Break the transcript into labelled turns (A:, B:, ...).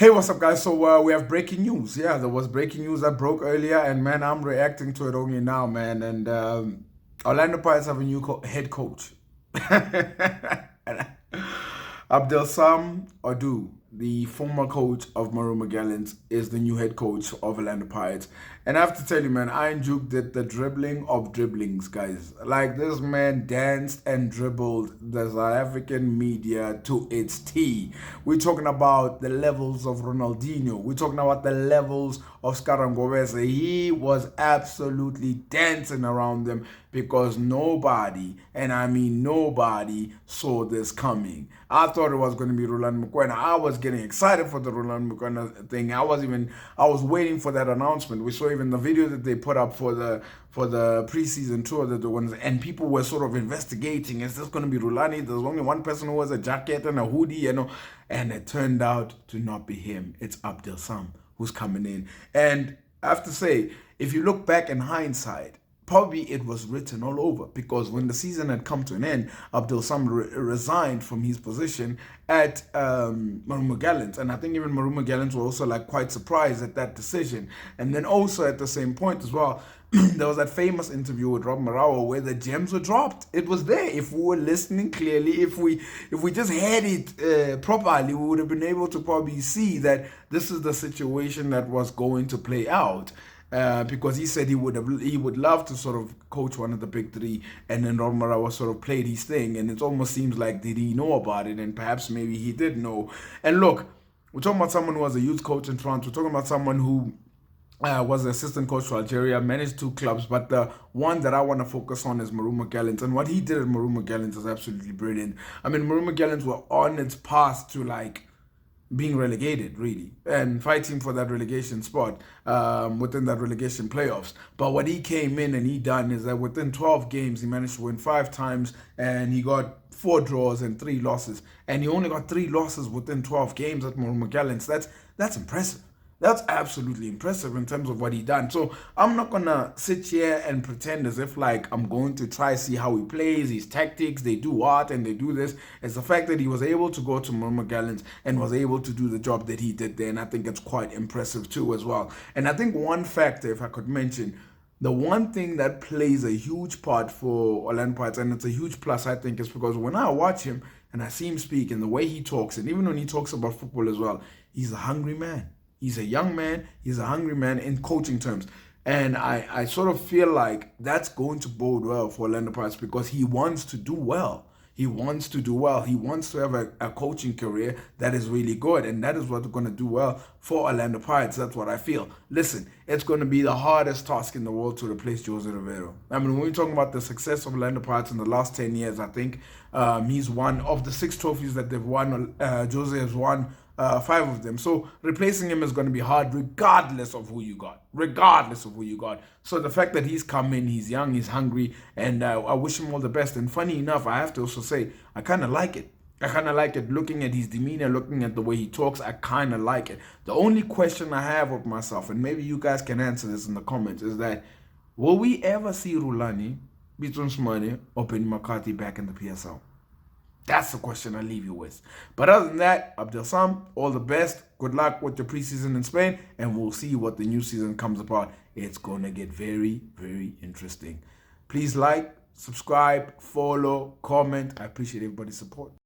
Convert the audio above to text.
A: Hey, what's up, guys? So we have breaking news. Yeah, there was breaking news that broke earlier, and man, I'm reacting to it only now, man. And Orlando Pirates have a new head coach. Abdeslam Ouaddou, the former coach of Marumo Gallants, is the new head coach of Orlando Pirates. And I have to tell you, man, Iron Duke did the dribbling of dribblings, guys. Like, this man danced and dribbled the South African media to its T. We're talking about the levels of Ronaldinho. We're talking about the levels of Skarangowese. He was absolutely dancing around them because nobody, and I mean nobody, saw this coming. I thought it was going to be Rulani Mokwena. I was getting excited for the Rulani Mokwena thing. I was waiting for that announcement. We saw even the video that they put up for the preseason tour that the ones, and people were sort of investigating, is this going to be Rulani? There's only one person who has a jacket and a hoodie, and it turned out to not be him. It's Abdeslam who's coming in. And I have to say, if you look back in hindsight, probably it was written all over, because when the season had come to an end, Abdeslam resigned from his position at Marumo Gallants, and I think even Marumo Gallants were also like quite surprised at that decision. And then also at the same point as well, there was that famous interview with Rob Marawa where the gems were dropped. It was there. If we were listening clearly, if we just had it properly, we would have been able to probably see that this is the situation that was going to play out. Because he said he would love to sort of coach one of the big three, and then Rob Marawa sort of played his thing, and it almost seems like, did he know about it? And perhaps maybe he did know. And look, we're talking about someone who was a youth coach in France. We're talking about someone who was the assistant coach for Algeria, managed two clubs, but the one that I want to focus on is Marumo Gallants. And what he did at Marumo Gallants is absolutely brilliant. I mean, Marumo Gallants were on its path to like being relegated, really, and fighting for that relegation spot within that relegation playoffs. But what he came in and he done is that within 12 games, he managed to win 5 times, and he got 4 draws and 3 losses. And he only got 3 losses within 12 games at Marumo Gallants. That's impressive. That's absolutely impressive in terms of what he done. So I'm not going to sit here and pretend as if like I'm going to try see how he plays, his tactics, they do art and they do this. It's the fact that he was able to go to Marumo Gallants and was able to do the job that he did there. And I think it's quite impressive too as well. And I think one factor, if I could mention, the one thing that plays a huge part for Orlando Pirates, and it's a huge plus, I think, is because when I watch him and I see him speak and the way he talks, and even when he talks about football as well, he's a hungry man. He's a young man. He's a hungry man in coaching terms. And I sort of feel like that's going to bode well for Orlando Pirates because he wants to do well. He wants to do well. He wants to have a coaching career that is really good. And that is what's going to do well for Orlando Pirates. That's what I feel. Listen, it's going to be the hardest task in the world to replace Jose Rivero. I mean, when we're talking about the success of Orlando Pirates in the last 10 years, I think he's one of the 6 trophies that they've won. Jose has won 5 of them. So replacing him is going to be hard regardless of who you got. Regardless of who you got. So the fact that he's come in, he's young, he's hungry, and I wish him all the best. And funny enough, I have to also say, I kind of like it. I kind of like it. Looking at his demeanor, looking at the way he talks, I kind of like it. The only question I have with myself, and maybe you guys can answer this in the comments, is that will we ever see Rulani, Bitson Smane, or Ben McCarthy back in the PSL? That's the question I leave you with. But other than that, Abdeslam, all the best. Good luck with the preseason in Spain, and we'll see what the new season comes about. It's going to get very, very interesting. Please like, subscribe, follow, comment. I appreciate everybody's support.